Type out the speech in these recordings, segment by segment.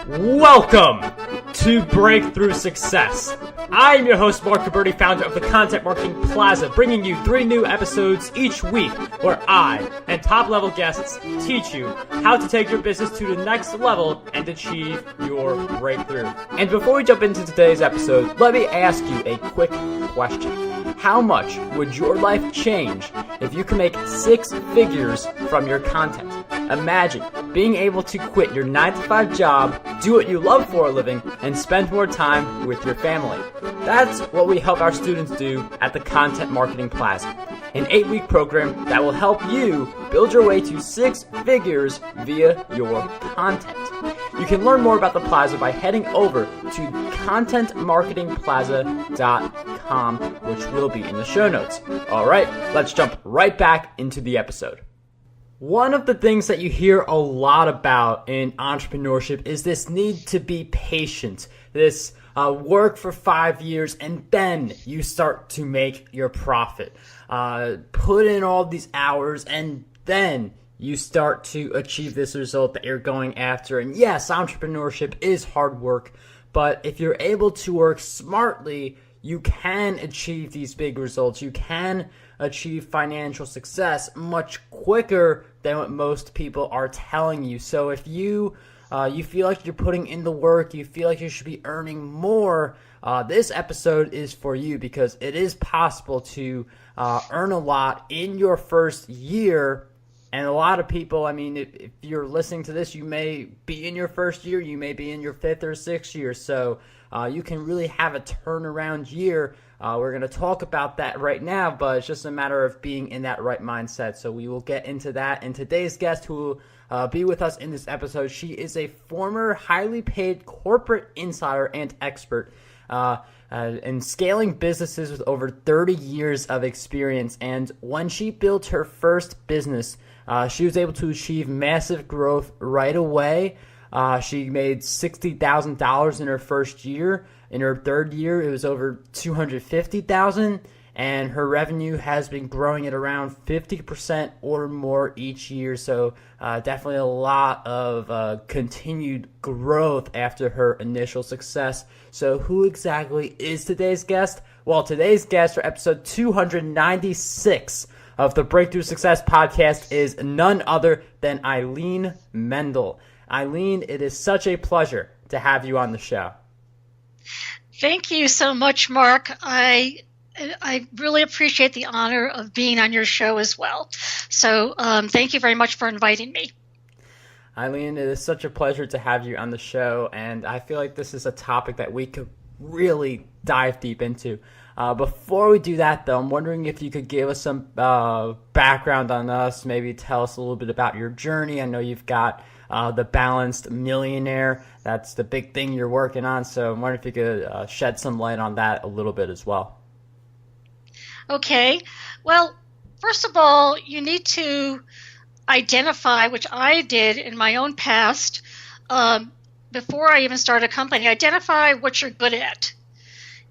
Welcome to Breakthrough Success. I'm your host, Marc Guberti, founder of the Content Marketing Plaza, bringing you 3 new episodes each week where I and top-level guests teach you how to take your business to the next level and achieve your breakthrough. And before we jump into today's episode, let me ask you a quick question. How much would your life change if you could make 6 figures from your content? Imagine being able to quit your 9-to-5 job, do what you love for a living, and spend more time with your family. That's what we help our students do at the Content Marketing Plaza, an 8-week program that will help you build your way to 6 figures via your content. You can learn more about the Plaza by heading over to contentmarketingplaza.com, which will be in the show notes. All right, let's jump right back into the episode. One of the things that you hear a lot about in entrepreneurship is this need to be patient, this work for 5 years and then you start to make your profit. Put in all these hours and then you start to achieve this result that you're going after. And yes, entrepreneurship is hard work, but if you're able to work smartly, you can achieve these big results. You can achieve financial success much quicker than what most people are telling you. So if you feel like you're putting in the work, you feel like you should be earning more, this episode is for you because it is possible to earn a lot in your first year. And a lot of people, I mean, if you're listening to this, you may be in your first year, you may be in your 5th or 6th year. So you can really have a turnaround year. We're going to talk about that right now, but it's just a matter of being in that right mindset. So we will get into that. And today's guest who will be with us in this episode, she is a former highly paid corporate insider and expert in scaling businesses with over 30 years of experience. And when she built her first business, she was able to achieve massive growth right away. She made $60,000 in her first year. In her third year, it was over $250,000, and her revenue has been growing at around 50% or more each year. So definitely a lot of continued growth after her initial success. So who exactly is today's guest? Well, today's guest for episode 296 of the Breakthrough Success podcast is none other than Eileen Mendel. Eileen, it is such a pleasure to have you on the show. Thank you so much, Mark. I really appreciate the honor of being on your show as well. So thank you very much for inviting me. Eileen, it is such a pleasure to have you on the show, and I feel like this is a topic that we could really dive deep into. Before we do that, though, I'm wondering if you could give us some background on us, maybe tell us a little bit about your journey. I know you've got the Balanced Millionaire. That's the big thing you're working on. So I'm wondering if you could shed some light on that a little bit as well. Okay. Well, first of all, you need to identify, which I did in my own past, before I even started a company, identify what you're good at.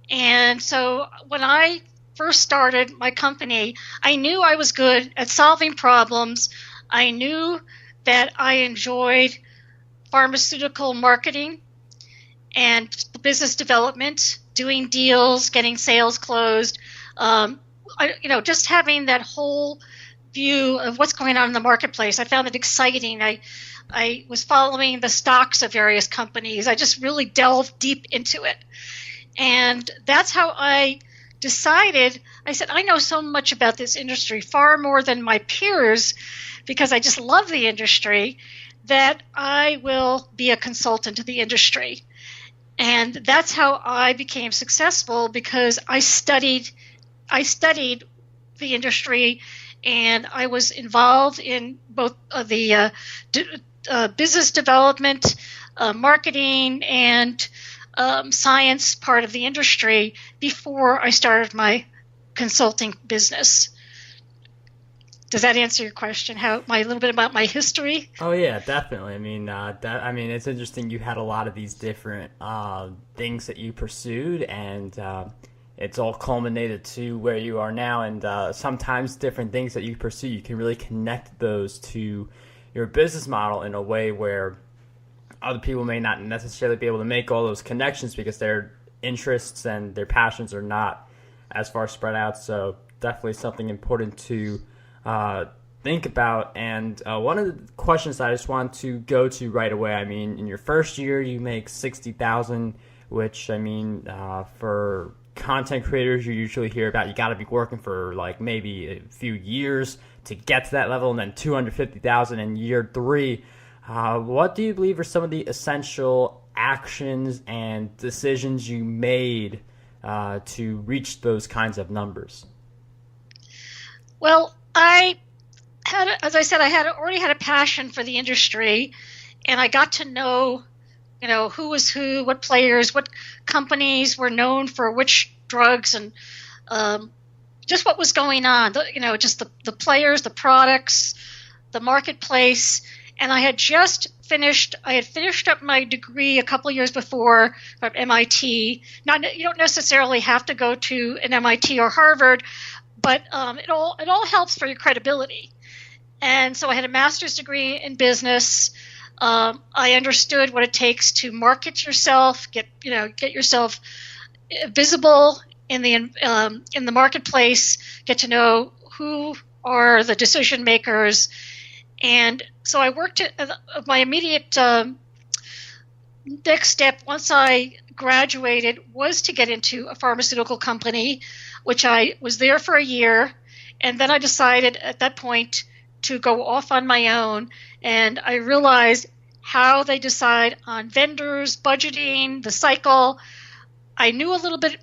And so when I first started my company, I knew I was good at solving problems. I knew that I enjoyed pharmaceutical marketing and business development, doing deals, getting sales closed, just having that whole view of what's going on in the marketplace. I found it exciting. I was following the stocks of various companies. I just really delved deep into it. And that's how I decided, I said, I know so much about this industry, far more than my peers, because I just love the industry, that I will be a consultant to the industry. And that's how I became successful, because I studied the industry, and I was involved in both the business development, marketing, and science part of the industry before I started my consulting business. Does that answer your question? A little bit about my history? Oh yeah, definitely. I mean, it's interesting. You had a lot of these different things that you pursued, and it's all culminated to where you are now. And sometimes different things that you pursue, you can really connect those to your business model in a way where other people may not necessarily be able to make all those connections because their interests and their passions are not as far spread out. So definitely something important to think about. And one of the questions that I just want to go to right away, I mean, in your first year, you make $60,000, which, I mean, for content creators, you usually hear about you got to be working for like maybe a few years to get to that level, and then $250,000 in year 3. What do you believe are some of the essential actions and decisions you made to reach those kinds of numbers? Well, as I said, I already had a passion for the industry, and I got to know, who was who, what players, what companies were known for which drugs, and just what was going on. Just the players, the products, the marketplace. And I had finished up my degree a couple of years before from MIT. You don't necessarily have to go to an MIT or Harvard, but it all helps for your credibility. And so I had a master's degree in business. I understood what it takes to market yourself, get yourself visible in the marketplace, get to know who are the decision makers. And so I worked at my immediate next step once I graduated was to get into a pharmaceutical company, which I was there for a year. And then I decided at that point to go off on my own. And I realized how they decide on vendors, budgeting, the cycle. I knew a little bit,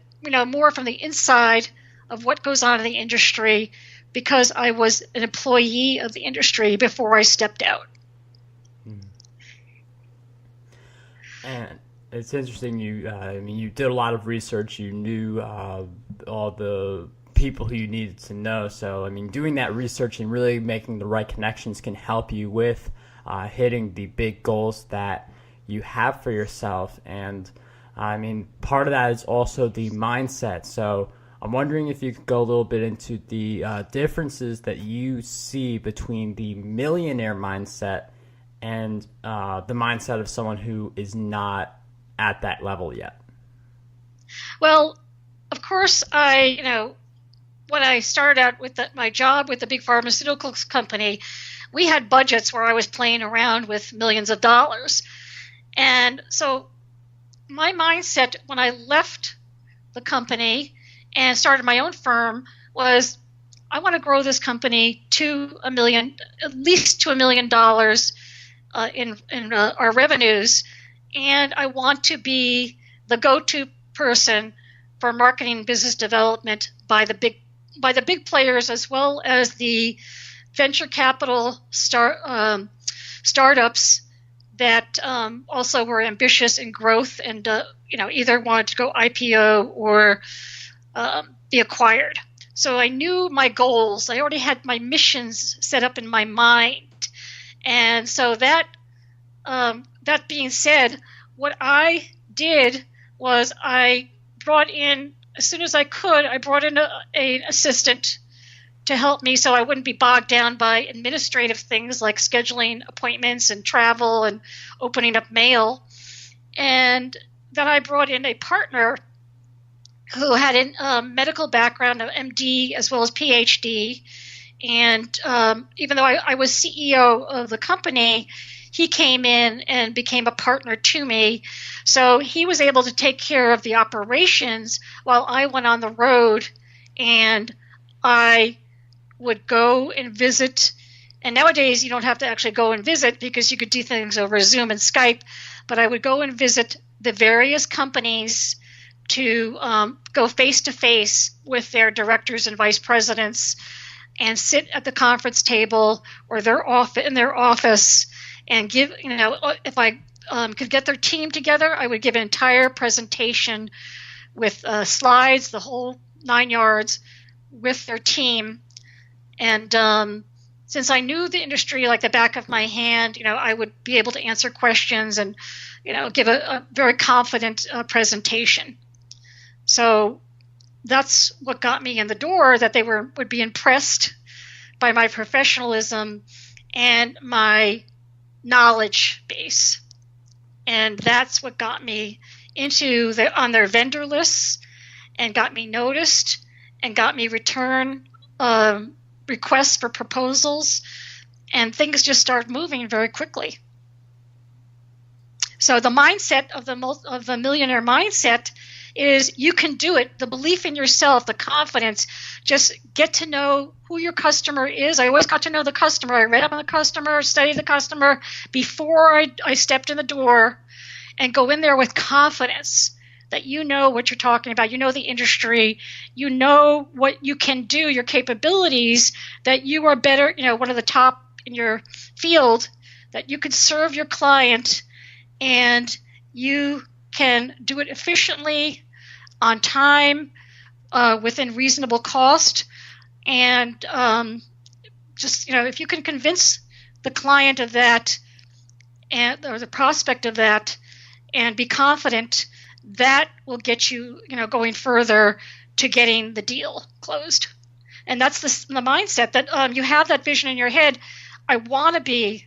more from the inside of what goes on in the industry because I was an employee of the industry before I stepped out. And it's interesting. You did a lot of research. You knew all the people who you needed to know. So, doing that research and really making the right connections can help you with hitting the big goals that you have for yourself. And, part of that is also the mindset. So I'm wondering if you could go a little bit into the differences that you see between the millionaire mindset and the mindset of someone who is not at that level yet. Well, of course, when I started out with my job with the big pharmaceuticals company, we had budgets where I was playing around with millions of dollars. And so my mindset when I left the company and started my own firm was I want to grow this company to at least to $1 million in our revenues. And I want to be the go-to person for marketing and business development by the big players as well as the venture capital startups that also were ambitious in growth and either wanted to go IPO or be acquired. So I knew my goals. I already had my missions set up in my mind, and so that being said, what I did was I brought in as soon as I could. I brought in an assistant to help me so I wouldn't be bogged down by administrative things like scheduling appointments and travel and opening up mail. And then I brought in a partner who had a medical background, an MD as well as PhD. And even though I was CEO of the company, he came in and became a partner to me. So he was able to take care of the operations while I went on the road, and I would go and visit. And nowadays you don't have to actually go and visit because you could do things over Zoom and Skype, but I would go and visit the various companies to go face to face with their directors and vice presidents and sit at the conference table or in their office and give, if I could get their team together, I would give an entire presentation with slides, the whole 9 yards, with their team. And since I knew the industry like the back of my hand, I would be able to answer questions and, give a very confident presentation. So that's what got me in the door, that they would be impressed by my professionalism and my knowledge base. And that's what got me on their vendor lists and got me noticed and got me return requests for proposals, and things just started moving very quickly. So the mindset of the millionaire mindset is you can do it. The belief in yourself, the confidence, just get to know who your customer is. I always got to know the customer. I read up on the customer, studied the customer before I stepped in the door, and go in there with confidence that you know what you're talking about. You know the industry. You know what you can do, your capabilities, that you are better, one of the top in your field, that you can serve your client and you can do it efficiently, on time, within reasonable cost. And if you can convince the client of that or the prospect of that and be confident, that will get you, going further to getting the deal closed. And that's the mindset that you have that vision in your head. I want to be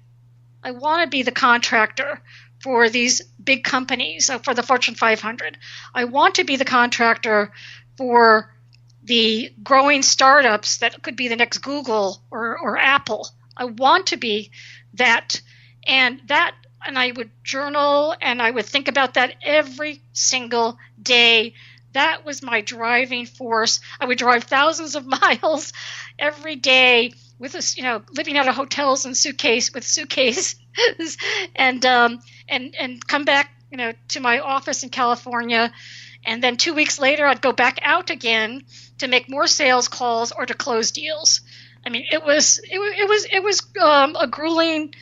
the contractor for these big companies, for the Fortune 500. I want to be the contractor for the growing startups that could be the next Google or Apple. I want to be that. And I would journal and I would think about that every single day. That was my driving force. I would drive thousands of miles every day with this, living out of hotels and suitcases and come back, to my office in California. And then 2 weeks later, I'd go back out again to make more sales calls or to close deals. I mean, it was a grueling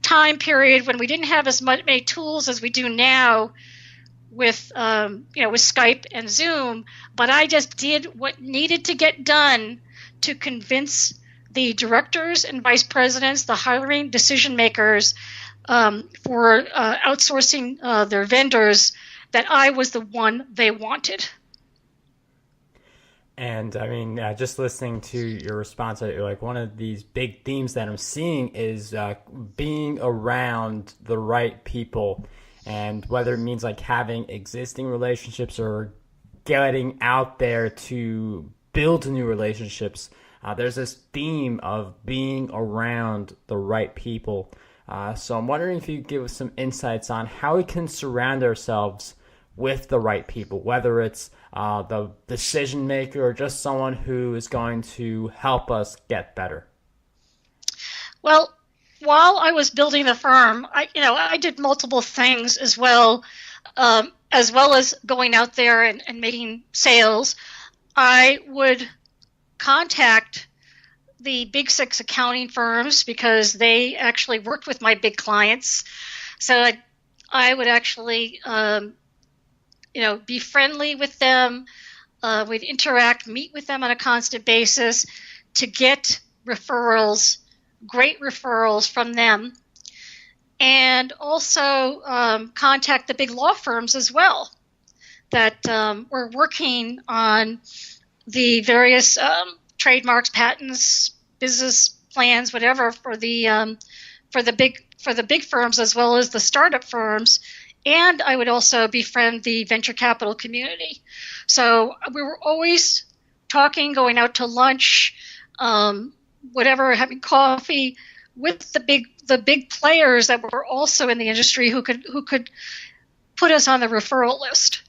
time period when we didn't have as many tools as we do now with Skype and Zoom. But I just did what needed to get done to convince the directors and vice presidents, the hiring decision makers, for outsourcing their vendors, that I was the one they wanted. And I mean, just listening to your response, like one of these big themes that I'm seeing is being around the right people, and whether it means like having existing relationships or getting out there to build new relationships. There's this theme of being around the right people. So I'm wondering if you could give us some insights on how we can surround ourselves with the right people, whether it's the decision maker or just someone who is going to help us get better. Well, while I was building the firm, I did multiple things as well as going out there and making sales. I would contact the big six accounting firms because they actually worked with my big clients. So I would actually, be friendly with them. We'd interact, meet with them on a constant basis to get referrals, great referrals from them. And also contact the big law firms as well that were working on the various trademarks, patents, business plans, whatever for the big firms as well as the startup firms. And I would also befriend the venture capital community. So we were always talking, going out to lunch, whatever, having coffee with the big players that were also in the industry who could put us on the referral list,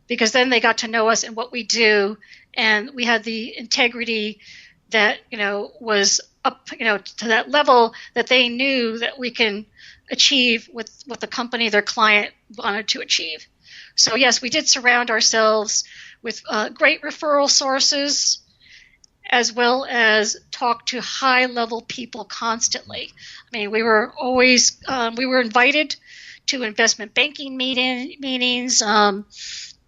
because then they got to know us and what we do, and we had the integrity that was up to that level that they knew that we can achieve with what the company, their client, wanted to achieve. So yes, we did surround ourselves with great referral sources, as well as talk to high-level people constantly. I mean, we were always we were invited to investment banking meetings,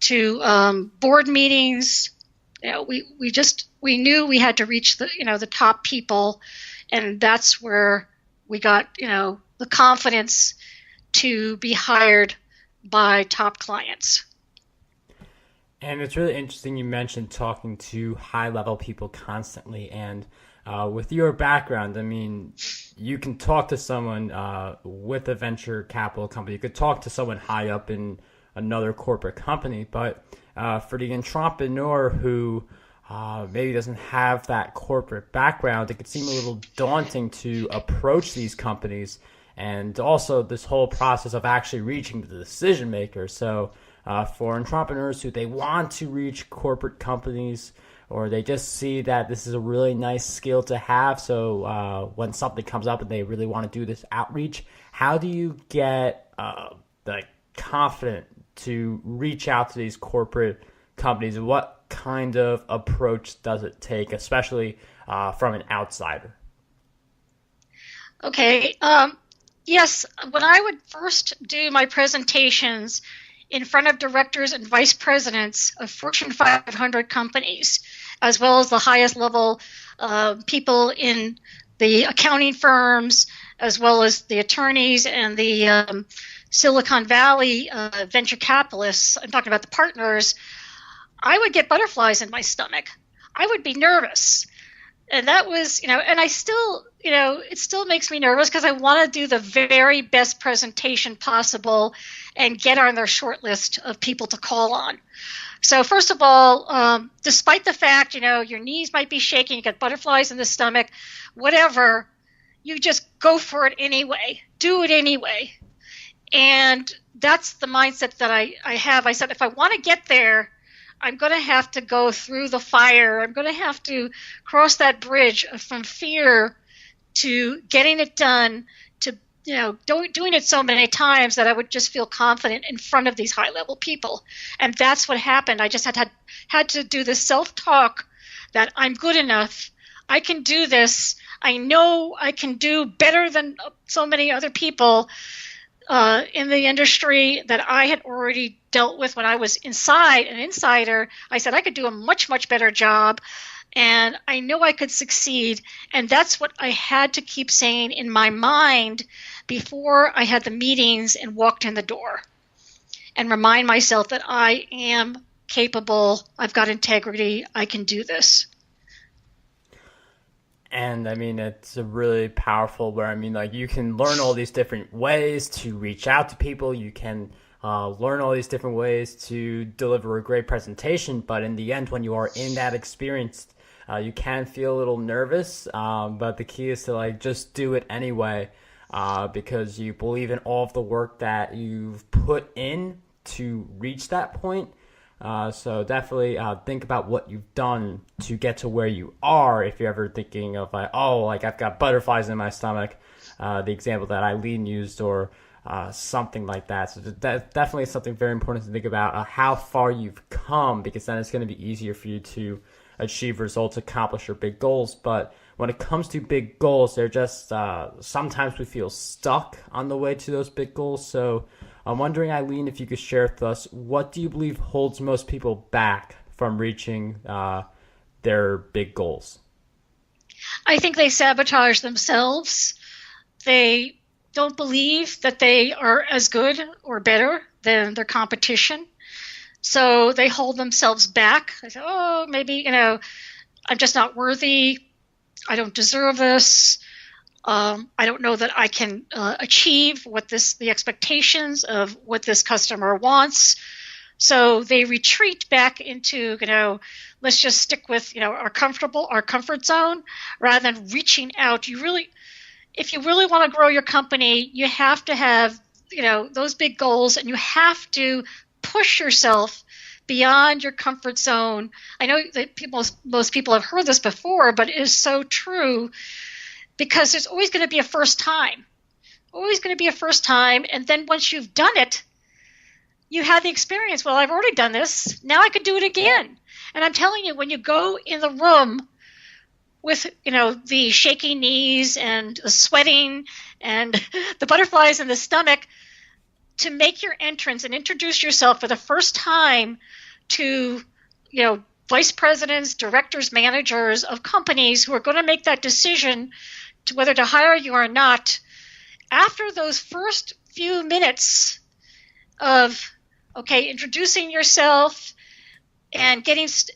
to board meetings. We knew we had to reach the top people, and that's where we got the confidence to be hired by top clients. And it's really interesting you mentioned talking to high-level people constantly. And with your background, I mean, you can talk to someone with a venture capital company. You could talk to someone high up in another corporate company. But for the entrepreneur who maybe doesn't have that corporate background, it could seem a little daunting to approach these companies. And also this whole process of actually reaching the decision maker. So for entrepreneurs who they want to reach corporate companies, or they just see that this is a really nice skill to have. So when something comes up and they really want to do this outreach, how do you get confident to reach out to these corporate companies? What kind of approach does it take, especially from an outsider? Okay. Yes, when I would first do my presentations in front of directors and vice presidents of Fortune 500 companies, as well as the highest level people in the accounting firms, as well as the attorneys and the Silicon Valley venture capitalists, I'm talking about the partners, I would get butterflies in my stomach. I would be nervous. And that was, and I still, it still makes me nervous because I want to do the very best presentation possible and get on their short list of people to call on. So first of all, despite the fact, your knees might be shaking, you get butterflies in the stomach, whatever, you just go for it anyway. Do it anyway. And that's the mindset that I have. I said, if I want to get there, I'm going to have to go through the fire. I'm going to have to cross that bridge from fear to getting it done, to doing it so many times that I would just feel confident in front of these high-level people. And that's what happened. I just had to do this self-talk that I'm good enough. I can do this. I know I can do better than so many other people in the industry that I had already dealt with when I was an insider. I said I could do a much, much better job, and I know I could succeed. And that's what I had to keep saying in my mind before I had the meetings and walked in the door, and remind myself that I am capable, I've got integrity, I can do this. And I mean, it's a really powerful where, you can learn all these different ways to reach out to people. You can learn all these different ways to deliver a great presentation. But in the end, when you are in that experience, you can feel a little nervous. But the key is to just do it anyway, because you believe in all of the work that you've put in to reach that point. So definitely think about what you've done to get to where you are. If you're ever thinking of I've got butterflies in my stomach, the example that Eileen used, or something like that. So that definitely is something very important to think about, how far you've come, because then it's going to be easier for you to achieve results, accomplish your big goals. But when it comes to big goals, they're just sometimes we feel stuck on the way to those big goals. So I'm wondering, Eileen, if you could share with us, what do you believe holds most people back from reaching their big goals? I think they sabotage themselves. They don't believe that they are as good or better than their competition. So they hold themselves back. They say, maybe, I'm just not worthy. I don't deserve this. I don't know that I can achieve the expectations of what this customer wants. So they retreat back into, let's just stick with, our comfort zone, rather than reaching out. If you really want to grow your company, you have to have, those big goals, and you have to push yourself beyond your comfort zone. I know that most people have heard this before, but it is so true. Because there's always going to be a first time. Always going to be a first time. And then once you've done it, you have the experience. Well, I've already done this. Now I could do it again. And I'm telling you, when you go in the room with, the shaky knees and the sweating and the butterflies in the stomach, to make your entrance and introduce yourself for the first time to, vice presidents, directors, managers of companies who are going to make that decision to whether to hire you or not, after those first few minutes of, introducing yourself, And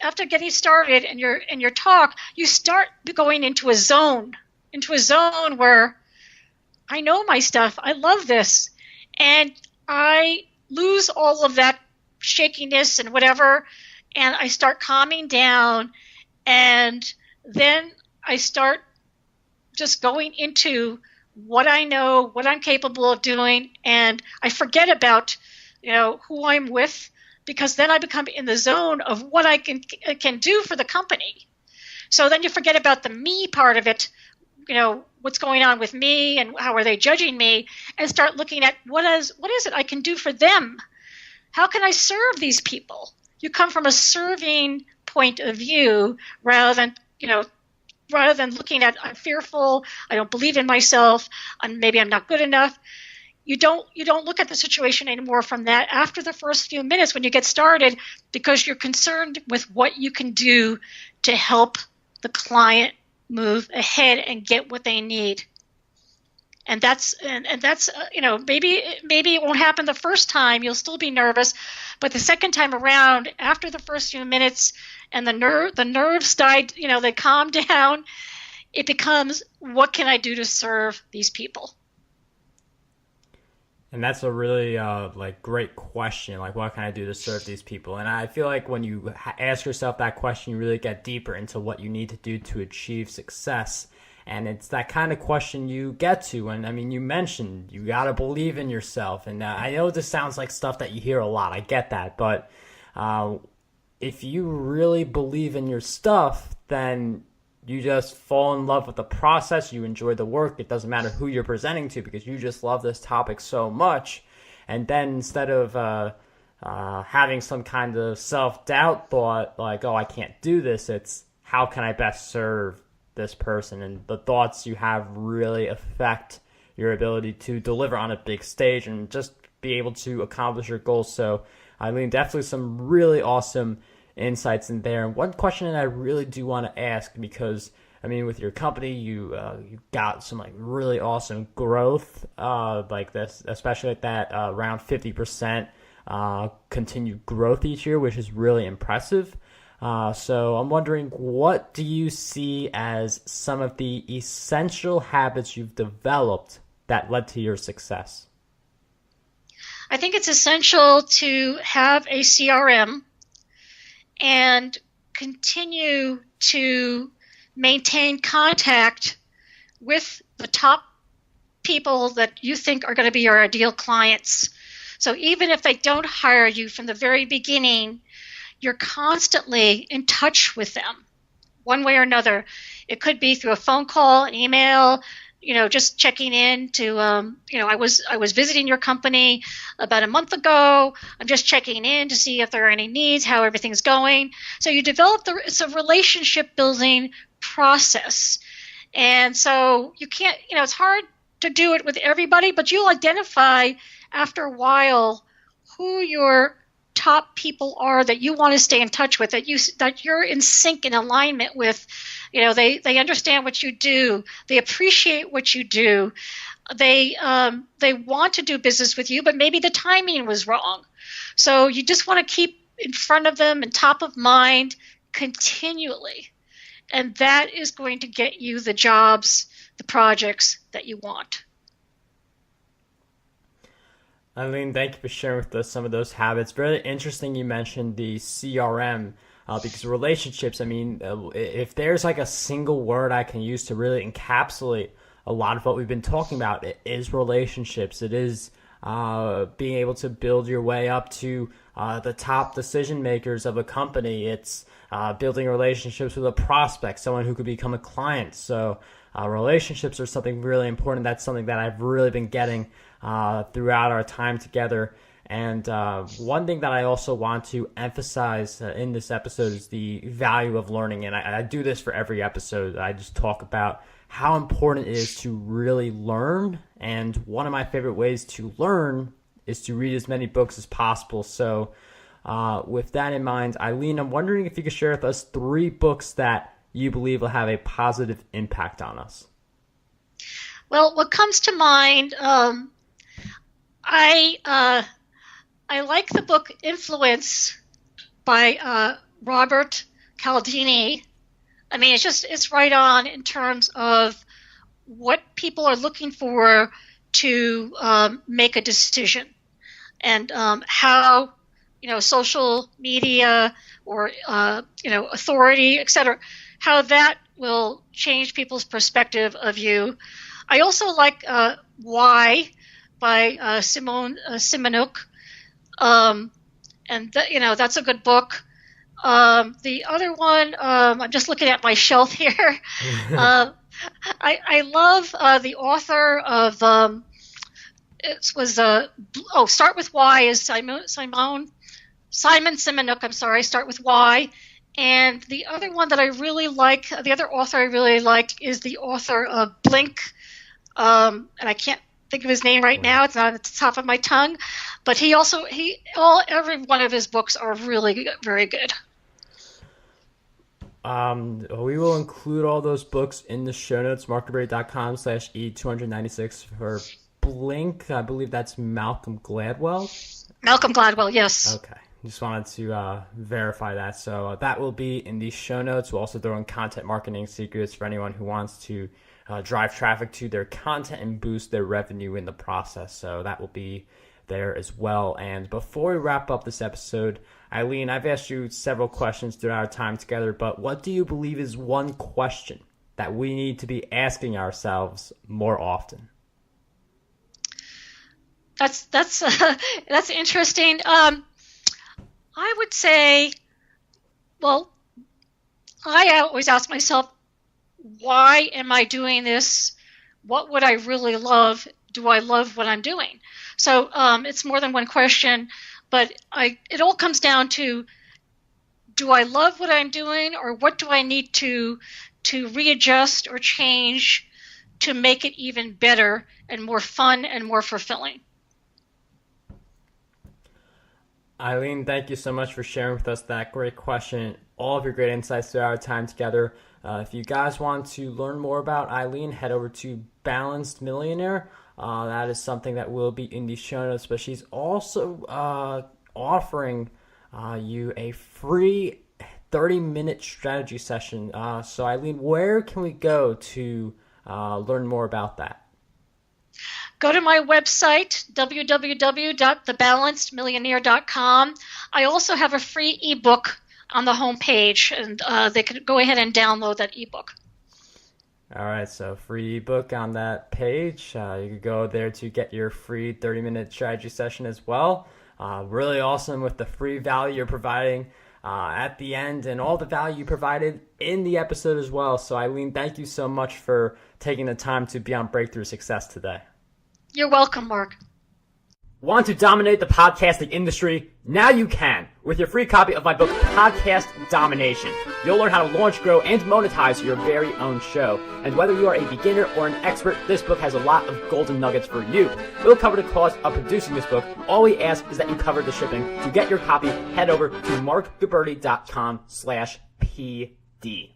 after getting started in your talk, you start going into a zone where I know my stuff. I love this. And I lose all of that shakiness and whatever, and I start calming down, and then I start just going into what I know, what I'm capable of doing, and I forget about, who I'm with, because then I become in the zone of what I can do for the company. So then you forget about the me part of it, what's going on with me and how are they judging me, and start looking at what is it I can do for them? How can I serve these people? You come from a serving point of view rather than looking at I'm fearful, I don't believe in myself, and maybe I'm not good enough. You don't look at the situation anymore from that after the first few minutes when you get started, because you're concerned with what you can do to help the client move ahead and get what they need. And that's maybe it won't happen the first time. You'll still be nervous, but the second time around, after the first few minutes, and the nerves died, they calm down. It becomes, what can I do to serve these people? And that's a really great question. Like, what can I do to serve these people? And I feel like when you ask yourself that question, you really get deeper into what you need to do to achieve success. And it's that kind of question you get to. And I mean, you mentioned you got to believe in yourself. And I know this sounds like stuff that you hear a lot. I get that. But if you really believe in your stuff, then you just fall in love with the process. You enjoy the work. It doesn't matter who you're presenting to, because you just love this topic so much. And then instead of having some kind of self-doubt thought like, oh, I can't do this, it's how can I best serve this person? And the thoughts you have really affect your ability to deliver on a big stage and just be able to accomplish your goals. So, Eileen, definitely some really awesome insights in there. And one question that I really do want to ask, because I mean, with your company, you got some really awesome growth, like this, especially like that around 50% continued growth each year, which is really impressive. So I'm wondering, what do you see as some of the essential habits you've developed that led to your success? I think it's essential to have a CRM and continue to maintain contact with the top people that you think are going to be your ideal clients. So even if they don't hire you from the very beginning, you're constantly in touch with them one way or another. It could be through a phone call, an email, just checking in to, I was visiting your company about a month ago. I'm just checking in to see if there are any needs, how everything's going. So you develop it's a relationship building process. And so you can't, it's hard to do it with everybody, but you'll identify after a while who your top people are that you want to stay in touch with, that you're in sync and alignment with. They understand what you do. They appreciate what you do. They want to do business with you, but maybe the timing was wrong. So you just want to keep in front of them and top of mind continually. And that is going to get you the jobs, the projects that you want. Eileen, thank you for sharing with us some of those habits. Very interesting you mentioned the CRM, because relationships, I mean, if there's like a single word I can use to really encapsulate a lot of what we've been talking about, it is relationships. It is being able to build your way up to the top decision makers of a company. It's building relationships with a prospect, someone who could become a client. So relationships are something really important. That's something that I've really been getting throughout our time together. And one thing that I also want to emphasize in this episode is the value of learning. And I do this for every episode. I just talk about how important it is to really learn. And one of my favorite ways to learn is to read as many books as possible. So with that in mind, Eileen, I'm wondering if you could share with us 3 books that you believe will have a positive impact on us. Well, what comes to mind, I like the book Influence by Robert Cialdini. I mean, it's right on in terms of what people are looking for to make a decision, and how social media or authority, etc., how that will change people's perspective of you. I also like Why by Simone Simonuk, and that's a good book. The other one, I'm just looking at my shelf here. I love the author of Start with Why is Simon Simonuk. I'm sorry. Start with Why. And the other one that I really like, the other author I really like, is the author of Blink. And I can't think of his name right now. It's not at the top of my tongue. But every one of his books are really very good. We will include all those books in the show notes, markguberti.com/E296 for Blink. I believe that's Malcolm Gladwell. Malcolm Gladwell, yes. Okay. Just wanted to verify that. So that will be in the show notes. We'll also throw in content marketing secrets for anyone who wants to drive traffic to their content and boost their revenue in the process. So that will be there as well. And before we wrap up this episode, Eileen, I've asked you several questions throughout our time together, but what do you believe is one question that we need to be asking ourselves more often? That's interesting. I would say, well, I always ask myself, why am I doing this? What would I really love? Do I love what I'm doing? So it's more than one question, but it all comes down to, do I love what I'm doing, or what do I need to readjust or change to make it even better and more fun and more fulfilling? Eileen, thank you so much for sharing with us that great question, all of your great insights throughout our time together. If you guys want to learn more about Eileen, head over to Balanced Millionaire. That is something that will be in the show notes, but she's also offering you a free 30-minute strategy session. So Eileen, where can we go to learn more about that? Go to my website, www.thebalancedmillionaire.com. I also have a free ebook on the homepage, and they can go ahead and download that ebook. All right, so free ebook on that page. You can go there to get your free 30-minute strategy session as well. Really awesome with the free value you're providing at the end, and all the value you provided in the episode as well. So Eileen, thank you so much for taking the time to be on Breakthrough Success today. You're welcome, Mark. Want to dominate the podcasting industry? Now you can with your free copy of my book, Podcast Domination. You'll learn how to launch, grow, and monetize your very own show. And whether you are a beginner or an expert, this book has a lot of golden nuggets for you. We'll cover the cost of producing this book. All we ask is that you cover the shipping. To get your copy, head over to markguberti.com/PD.